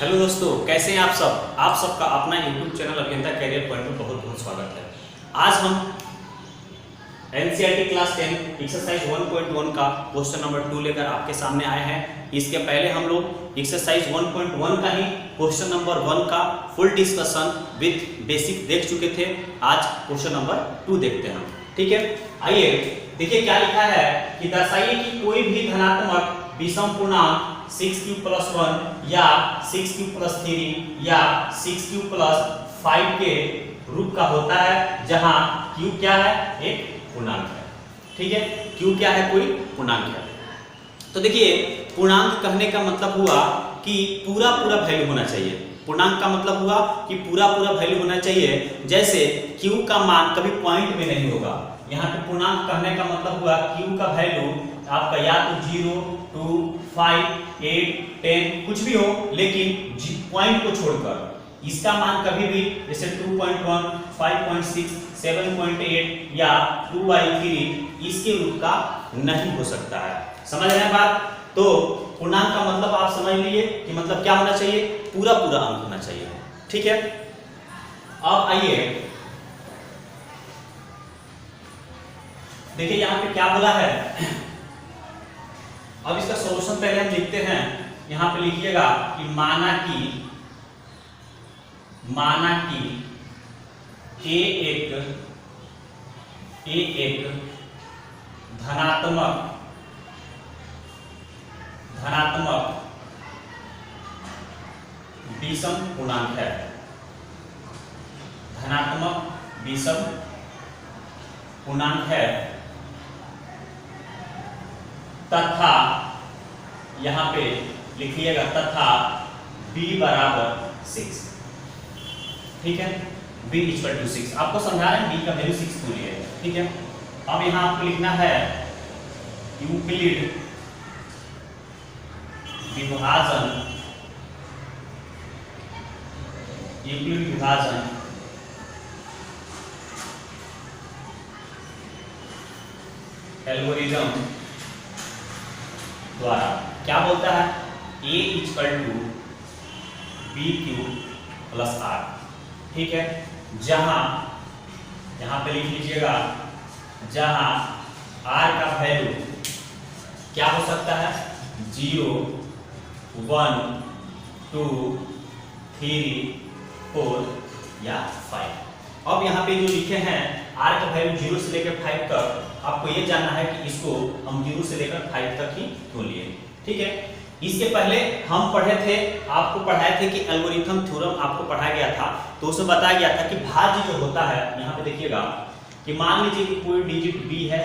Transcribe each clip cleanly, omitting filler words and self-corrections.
Hello दोस्तों, कैसे हैं आप सब। आप सबका अपना यूट्यूब चैनल अभियंता कैरियर पॉइंट में बहुत बहुत स्वागत है। आज हम एनसीईआरटी क्लास 10 एक्सरसाइज 1.1 का क्वेश्चन नंबर 2 लेकर आपके सामने आए हैं। इसके पहले हम लोग एक्सरसाइज 1.1 का ही क्वेश्चन नंबर 1 का फुल डिस्कशन विद बेसिक देख चुके थे। आज क्वेश्चन नंबर 2 देखते हैं। ठीक है, आइए देखिए क्या लिखा है कि दर्शाइए कि कोई भी धनात्मक विषम पूर्णांक 6q+1 या 6q+3 या 6q+5 के रूप का होता है, जहां q क्या है, एक पूर्णांक है। ठीक है, q क्या है, कोई पूर्णांक है। तो देखिए पूर्णांक कहने का मतलब हुआ कि पूरा पूरा वैल्यू होना चाहिए। पूर्णांक का मतलब हुआ कि पूरा पूरा वैल्यू होना चाहिए। जैसे q का मान कभी पॉइंट में नहीं होगा। यहाँ पे पूर्णांक कहने का मतलब हुआ q का वैल्यू आपका या तो 0, 2, 5, 8, 10 कुछ भी हो, लेकिन पॉइंट को छोड़कर इसका मान कभी भी जैसे 2.1, 5.6, 7.8 या 2/3 इसके रूप का नहीं हो सकता है। समझ रहे हैं बात। तो पूर्णांक का मतलब आप समझ लिए कि मतलब क्या होना चाहिए, पूरा पूरा अंक होना चाहिए। ठीक है, अब आइए देखिए यहाँ पे क्या बोला है। अब इसका सॉल्यूशन पहले हम लिखते हैं। यहां पे लिखिएगा कि माना कि ए एक धनात्मक विषम पूर्णांक है। धनात्मक विषम पूर्णांक है तथा यहां पे लिखिएगा तथा b बराबर 6। ठीक है, b इक्वल टू 6 आपको समझा रहे हैं, b का वैल्यू 6 को लिए। ठीक है, अब यहां आपको लिखना है यूक्लिड विभाजन एल्गोरिथम द्वारा क्या बोलता है, a इक्वल टू BQ+R। ठीक है, जहां यहां पे लिख लीजिएगा जहां R का वैल्यू क्या हो सकता है, 0, 1, 2, 3, 4 या 5। अब यहाँ पे जो लिखे हैं R का वैल्यू 0 से लेकर 5 तक, आपको ये जानना है कि इसको हम 0 से लेकर 5 तक ही क्यों लिए। ठीक है, इसके पहले हम पढ़े थे, आपको पढ़ाए थे कि एल्गोरिथम थ्योरम आपको पढ़ाया गया था। तो उसमें बताया गया था कि भाज्य जो होता है, यहाँ पे देखिएगा कि मान लीजिए कि कोई डिजिट b है,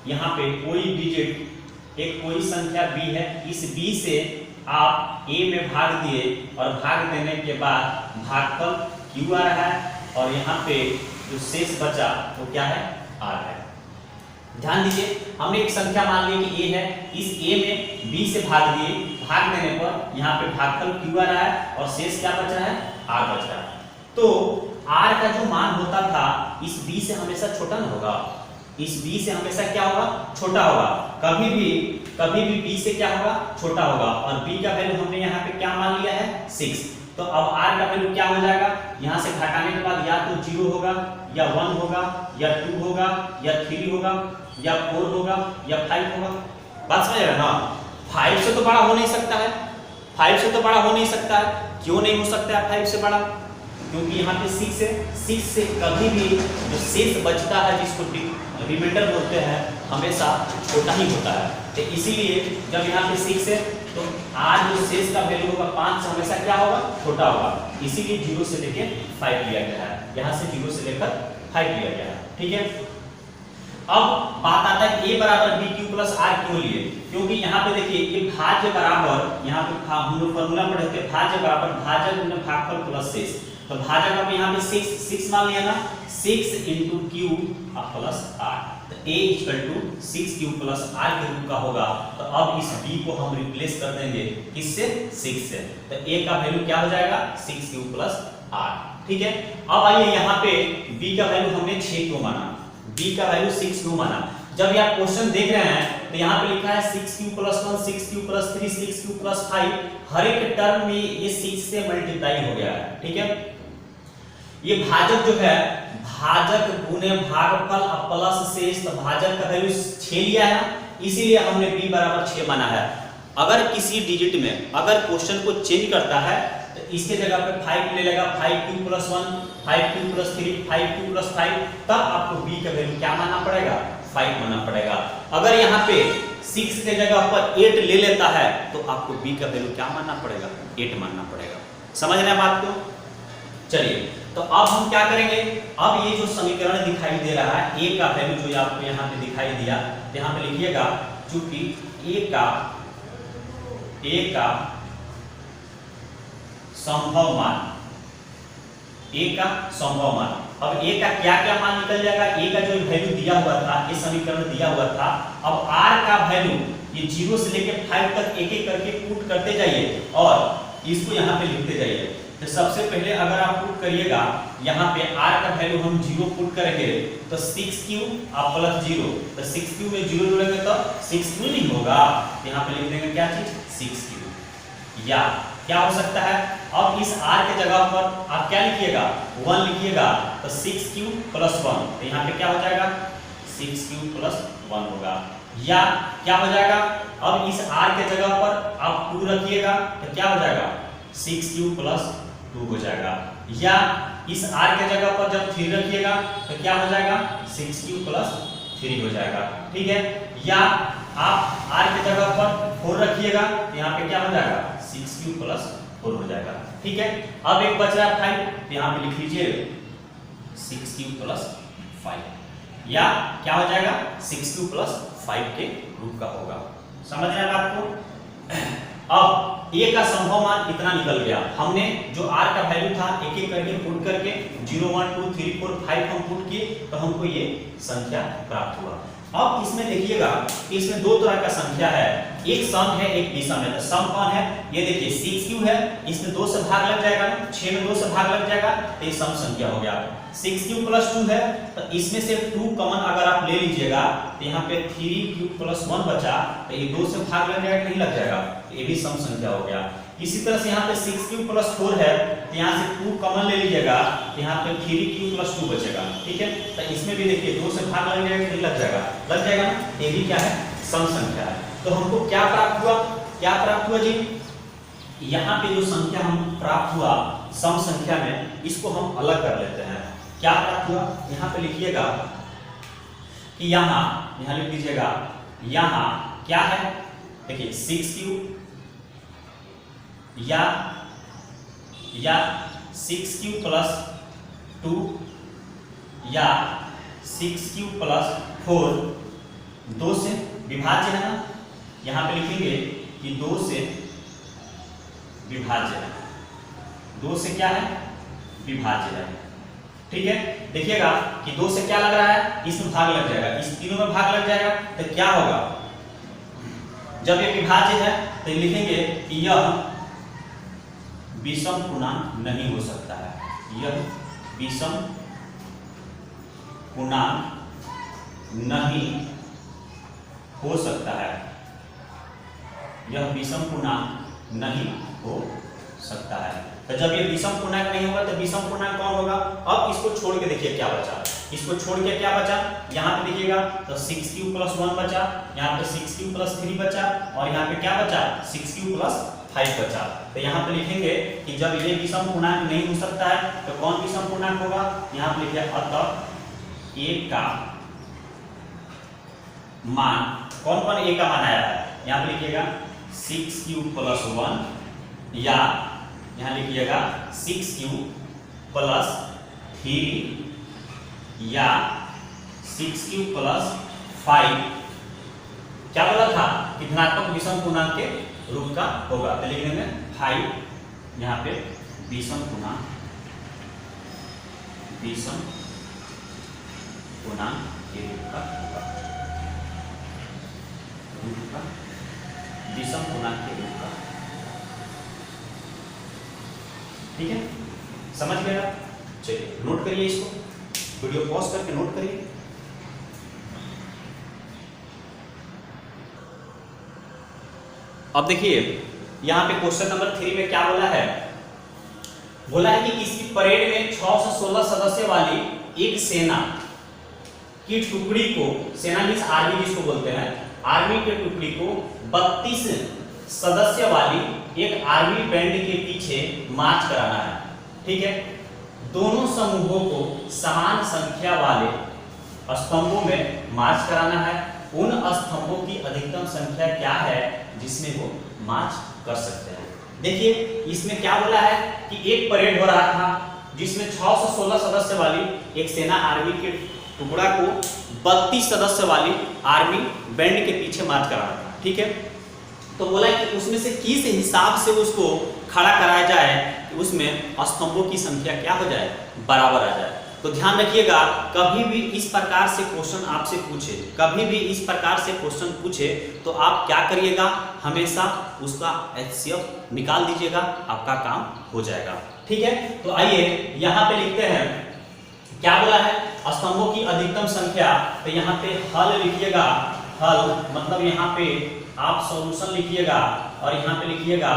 यहाँ पे कोई डिजिट एक कोई संख्या b है, इस b से आप a में भाग दिए और भाग देने के बाद भागफल q आ रहा है और यहाँ पे जो शेष बचा वो क्या है, r है। ध्यान दीजिए, हमने एक संख्या मान ली कि a है, इस a में b से भाग दिए, भाग देने पर यहाँ पे भागफल q आ रहा है और शेष क्या बच रहा है, r बच रहा है। तो r का जो मान होता था इस b से हमेशा छोटा ना होगा, इस b से हमेशा क्या होगा, छोटा होगा। कभी भी b से क्या होगा, छोटा होगा। और b का वैल्यू हमने यहाँ पे क्या मान लिया है, 6। तो अब r का वैल्यू क्या हो जाएगा, यहाँ से घटाने के बाद या तो 0 होगा या 1 होगा या 2 होगा या 3 होगा या 4 होगा या 5 होगा। बात समझ रहे ना। 5 से तो बड़ा हो नहीं सकता है, 5 से तो बड़ा हो नहीं सकता है। क्यों नहीं हो सकता है 5 से बड़ा, क्योंकि यहाँ पे 6 है, 6 से कभी भी जो शेष बचता है जिसको रिमाइंडर बोलते हैं हमेशा छोटा ही होता है। तो इसीलिए जब यहाँ पे 6 है तो r जो शेष का वैल्यू होगा 5 से हमेशा क्या होगा, छोटा होगा। इसीलिए 0 से लेकर 5 लिया गया है, यहाँ से 0 से लेकर 5 लिया गया है। ठीक है, अब बात आता है a बराबर BQ+R क्यों लिए, क्योंकि यहाँ पे देखिए ये भाज्य बराबर, यहाँ पे हम लोग फॉर्मूला पढ़े थे, भाज्य बराबर भाजक गुना भागफल प्लस शेष। तो भाजक अब यहाँ पे 6 मान लिया ना, 6 × Q + R। तो a = 6q+r के रूप का होगा। तो अब इस b को हम रिप्लेस कर देंगे किससे, 6 से। तो a का वैल्यू क्या हो जाएगा, 6q+r। ठीक है, अब आइए यहाँ पे b का वैल्यू हमने 6 क्यों माना, b का वैल्यू 6 क्यों माना। जब ये आप क्वेश्चन देख रहे हैं तो यहाँ पे लिखा है 6q + 1 6q + 3 6q + 5, हर एक टर्म में ये 6 से मल्टीप्लाई हो गया है। ठीक है, ये भाजक जो है भाजक गुने भागफल अब प्लस शेष, तो भाजक का वैल्यू 6 लिया है, इसीलिए हमने b बराबर 6 माना है। अगर किसी डिजिट में अगर क्वेश्चन को चेंज करता है तो इसके जगह पे 5 ले लेगा, 5q + 1 5q + 3 5q + 5, तब आपको b का वैल्यू क्या मानना पड़ेगा, 5 मानना पड़ेगा। अगर यहाँ पे 6 के जगह पर 8 ले लेता है तो आपको b का वैल्यू क्या मानना पड़ेगा, 8 मानना पड़ेगा। समझ रहे हैं बात को? चलिए, तो अब हम क्या करेंगे, अब ये जो समीकरण दिखाई दे रहा है a का वैल्यू जो आपको यहाँ पे दिखाई दिया, तो यहाँ पे लिखिएगा चूंकि a का संभव मान, a का संभव मान, अब a का क्या क्या मान निकल जाएगा, a का जो वैल्यू दिया हुआ था, ये समीकरण दिया हुआ था, अब r का वैल्यू ये 0 से लेके 5 तक एक एक करके पुट करते जाइए और इसको यहाँ पे लिखते जाइए। तो सबसे पहले अगर आप पुट करिएगा यहाँ पे r का वैल्यू हम 0 पुट करेंगे तो 6q आप +0, तो 6q में 0 जोड़ेंगे तो 6q नहीं होगा, यहाँ पे लिख देंगे क्या चीज, 6q। या क्या हो सकता है, अब इस r के जगह पर आप क्या लिखिएगा, 1 लिखिएगा, तो 6q + 1, तो यहाँ पे क्या हो जाएगा, 6q + 1 होगा। या क्या हो जाएगा, अब इस r के जगह पर आप 2 रखिएगा तो क्या हो जाएगा, 6q + 2 हो जाएगा। या इस r के जगह पर जब 3 रखिएगा तो क्या हो जाएगा, 6q + 3 हो जाएगा। ठीक है, या आप r के जगह पर 4 रखिएगा तो यहाँ पे क्या हो जाएगा, 6q + 4 हो जाएगा। ठीक है, अब एक बच रहा है 5, तो यहाँ पे लिख लीजिए 6q + 5, या क्या हो जाएगा, 6q + 5 के रूप का होगा। समझ रहे हैं बात को? अब a का संभव मान इतना निकल गया, हमने जो r का वैल्यू था एक एक करके पुट करके 0 1 2 3 4 5 हम पुट किए तो हमको ये संख्या प्राप्त हुआ। अब इसमें देखिएगा इसमें दो तरह का संख्या है, एक सम है एक विषम है। तो सम कौन है, ये देखिए 6q है, इसमें 2 से भाग लग जाएगा ना, 6 में 2 से भाग लग जाएगा तो ये सम संख्या हो गया। 6q + 2 है, तो इसमें से 2 कॉमन अगर आप ले लीजिएगा तो यहाँ पे 3q + 1 बचा, तो ये 2 से भाग लग जाएगा नहीं लग जाएगा, तो ये भी सम संख्या हो गया। इसी तरह से यहाँ पे 6q + 4 है, तो यहाँ से 2 कॉमन ले लीजिएगा तो यहाँ पे 3q + 2 बचेगा। ठीक है, तो इसमें भी देखिए 2 से भाग लग जाएगा नहीं लग जाएगा, लग जाएगा ना, ये भी क्या है, सम संख्या है। तो हमको क्या प्राप्त हुआ, क्या प्राप्त हुआ जी, यहाँ पे जो संख्या हम प्राप्त हुआ सम संख्या में, इसको हम अलग कर लेते हैं। क्या प्राप्त हुआ, यहाँ पे लिखिएगा कि यहाँ लिख दीजिएगा, यहाँ क्या है, देखिए 6q या 6q + 2 या 6q + 4 2 से विभाज्य है ना, यहाँ पे लिखेंगे कि 2 से विभाज्य है, 2 से क्या है, विभाज्य है। ठीक है, देखिएगा कि 2 से क्या लग रहा है, इसमें भाग लग जाएगा, इस तीनों में भाग लग जाएगा, तो क्या होगा, जब ये विभाज्य है तो लिखेंगे कि यह विषम पूर्णांक नहीं हो सकता है, यह विषम पूर्णांक नहीं हो सकता है, यह विषम पूर्णांक नहीं हो सकता है। तो जब ये विषम पूर्णांक नहीं होगा तो विषम पूर्णांक कौन होगा, अब इसको छोड़ के देखिए क्या बचा, इसको छोड़ के क्या बचा, यहाँ पे देखिएगा तो 6q + 1 बचा, यहाँ पे 6q + 3 बचा और यहाँ पे क्या बचा, 6q + 5 बचा। तो यहाँ पे लिखेंगे कि जब ये विषम पूर्णांक नहीं हो सकता है तो कौन विषम पूर्णांक होगा, यहाँ पे लिखिए अतः a का मान, कौन कौन a का मान आया है, यहाँ पे लिखिएगा 6q + 1 या यहाँ लिखिएगा 6q + 3 या 6q + 5, क्या बोला था कि धनात्मक विषम पूर्णांक के रूप का होगा, तो लिखने में 5 यहाँ पे विषम पूर्णांक के रूप का होगा, विषम पूर्णांक के रूप का। ठीक है, समझ गए आप? चलिए नोट करिए, इसको वीडियो पॉज करके नोट करिए। अब देखिए यहाँ पे क्वेश्चन नंबर 3 में क्या बोला है, बोला है कि किसी परेड में 6 से 16 सदस्य वाली एक सेना की टुकड़ी को, सेना मींस आर्मी जिसको बोलते हैं, आर्मी की टुकड़ी को 32 सदस्य वाली एक आर्मी बैंड के पीछे मार्च कराना है। ठीक है, दोनों समूहों को समान संख्या वाले स्तंभों में मार्च कराना है। उन स्तंभों की अधिकतम संख्या क्या है जिसमें वो मार्च कर सकते हैं। देखिए इसमें क्या बोला है कि एक परेड हो रहा था जिसमें 6 से 16 सदस्य वाली एक सेना आर्मी के टुकड़ा को 32 सदस्य वाली आर्मी बैंड के पीछे मार्च कराना था। ठीक है, तो बोला कि उसमें से किस हिसाब से उसको खड़ा कराया जाए कि उसमें स्तंभों की संख्या क्या हो जाए, बराबर आ जाए। तो ध्यान रखिएगा, कभी भी इस प्रकार से क्वेश्चन आपसे पूछे, कभी भी इस प्रकार से क्वेश्चन पूछे तो आप क्या करिएगा, हमेशा उसका HCF निकाल दीजिएगा, आपका काम हो जाएगा। ठीक है, तो आइए यहाँ पे लिखते हैं क्या बोला है, स्तंभों की अधिकतम संख्या। तो यहाँ पे हल लिखिएगा, हल मतलब यहाँ पे आप सॉल्यूशन लिखिएगा और यहाँ पे लिखिएगा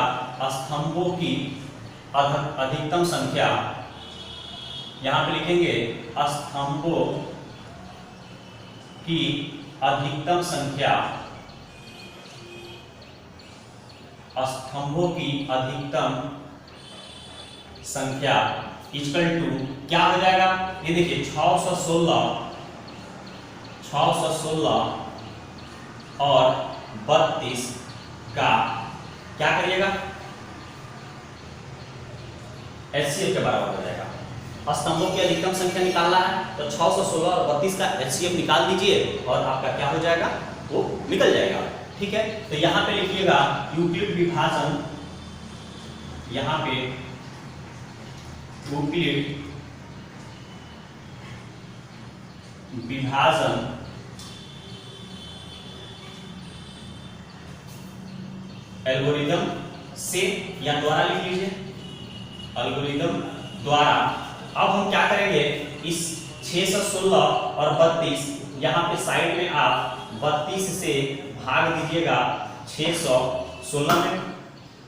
स्तंभों की अधिकतम संख्या। यहाँ पे लिखेंगे स्तंभों की अधिकतम संख्या, स्तंभों की अधिकतम संख्या इक्वल टू क्या हो जाएगा, ये देखिए 616 और 32 का क्या करिएगा, HCF के बराबर हो जाएगा। स्तंभों की अधिकतम संख्या निकालना है तो 616 और 32 का HCF निकाल दीजिए और आपका क्या हो जाएगा, वो निकल जाएगा। ठीक है, तो यहाँ पे लिखिएगा यूक्लिड विभाजन, यहाँ पे यूक्लिड विभाजन एल्गोरिदम से या द्वारा लिख लीजिए, एल्गोरिदम द्वारा। अब हम क्या करेंगे, इस 616 और 32 यहाँ पे साइड में आप 32 से भाग दीजिएगा 616 में।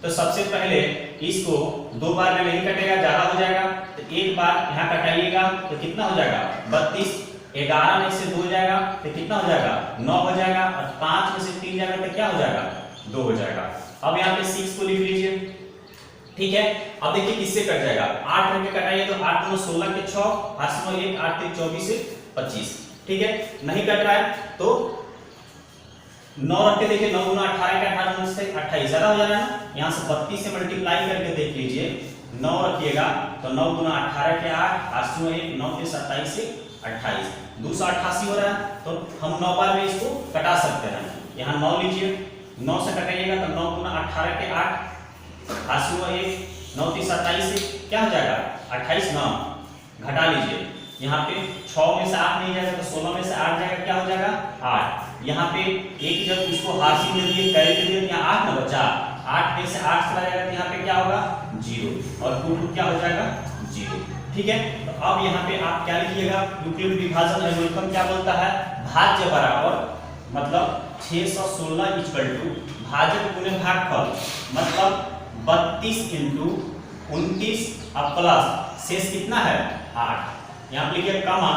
तो सबसे पहले इसको 2 बार में नहीं कटेगा, ज्यादा हो जाएगा, तो एक बार यहाँ कटाइएगा तो कितना हो जाएगा 32, 11 में से 2 जाएगा तो कितना हो जाएगा 9 हो जाएगा, और 5 में से 3 जाएगा तो क्या हो जाएगा 2 हो जाएगा। अब यहाँ पे 6 को लिख लीजिए। ठीक है, अब देखिए किससे कट जाएगा, 8 में कटाइए तो 8 में 16 के 6, 8 में 1, 8 3 24 से 25। ठीक है, नहीं कट रहा है तो 9 रख के देखिए, 9 गुना 18 का 18 से 28 ज्यादा हो जा रहा है ना, यहाँ से 32 से मल्टीप्लाई करके देख लीजिए, 9 रखिएगा तो 9 गुना 18 के 8, 8 में 1, 9 के 27 से 28, 288 हो रहा है। तो हम 9 बार में इसको कटा सकते हैं, यहाँ 9 लीजिए, 9 से कटाइएगा तो 9 गुना 18 के 8, 80 में 1, 9 3 27 से क्या हो जाएगा 28, 9 घटा लीजिए, यहाँ पे 6 में से 8 नहीं जाएगा तो 16 में से 8 जाएगा, क्या हो जाएगा 8। यहाँ पे एक जब इसको हासिल दे दिए, कैरी दे दिए, यहाँ 8 ना बचा, 8 में से 8 चला जाएगा तो यहाँ पे क्या होगा 0 और 2 क्या हो जाएगा 0। ठीक है, तो अब यहाँ पे आप क्या लिखिएगा, यूक्लिड विभाजन एल्गोरिथम क्या बोलता है, भाज्य बराबर मतलब 616 इक्वल टू भाजक गुणे भागफल, मतलब 32 इंटू 29 अब प्लस शेष कितना है 8। यहाँ पे लिखिए कमा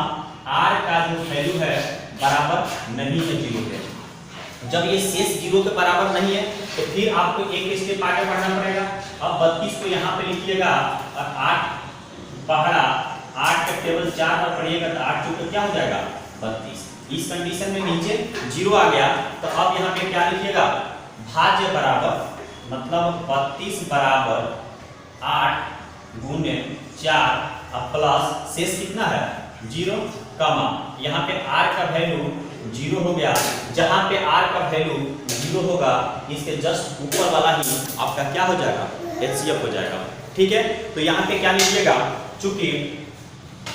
r का जो वैल्यू है बराबर नहीं है 0 के। जब ये शेष 0 के बराबर नहीं है तो फिर आपको एक स्टेप आगे बढ़ना पड़ेगा। अब 32 को यहाँ पे लिखिएगा और 8 पहाड़ा 8 का टेबल 4 पर पढ़िएगा तो 8 चौके क्या हो जाएगा 32। इस कंडीशन में नीचे 0 आ गया तो अब यहाँ पे क्या लिखिएगा, भाज्य बराबर मतलब 32 बराबर 8 गुने 4 अब प्लस शेष कितना है 0 कमा यहाँ पे r का वैल्यू 0 हो गया। जहां पे r का वैल्यू 0 होगा इसके जस्ट ऊपर वाला ही आपका क्या हो जाएगा HCF हो जाएगा। ठीक है, तो यहाँ पे क्या लिखिएगा, चूंकि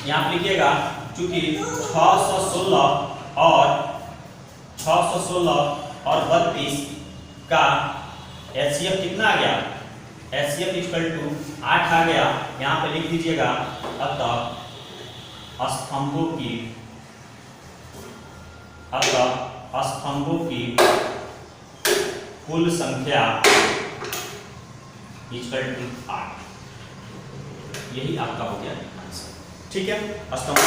यहाँ पे लिखिएगा चूंकि 616 और 32 का HCF कितना आ गया, HCF इक्वल टू 8 आ गया। यहाँ पे लिख दीजिएगा अतः स्तंभों की कुल संख्या इक्वल टू 8। यही आपका हो गया आंसर। ठीक है, स्तंभ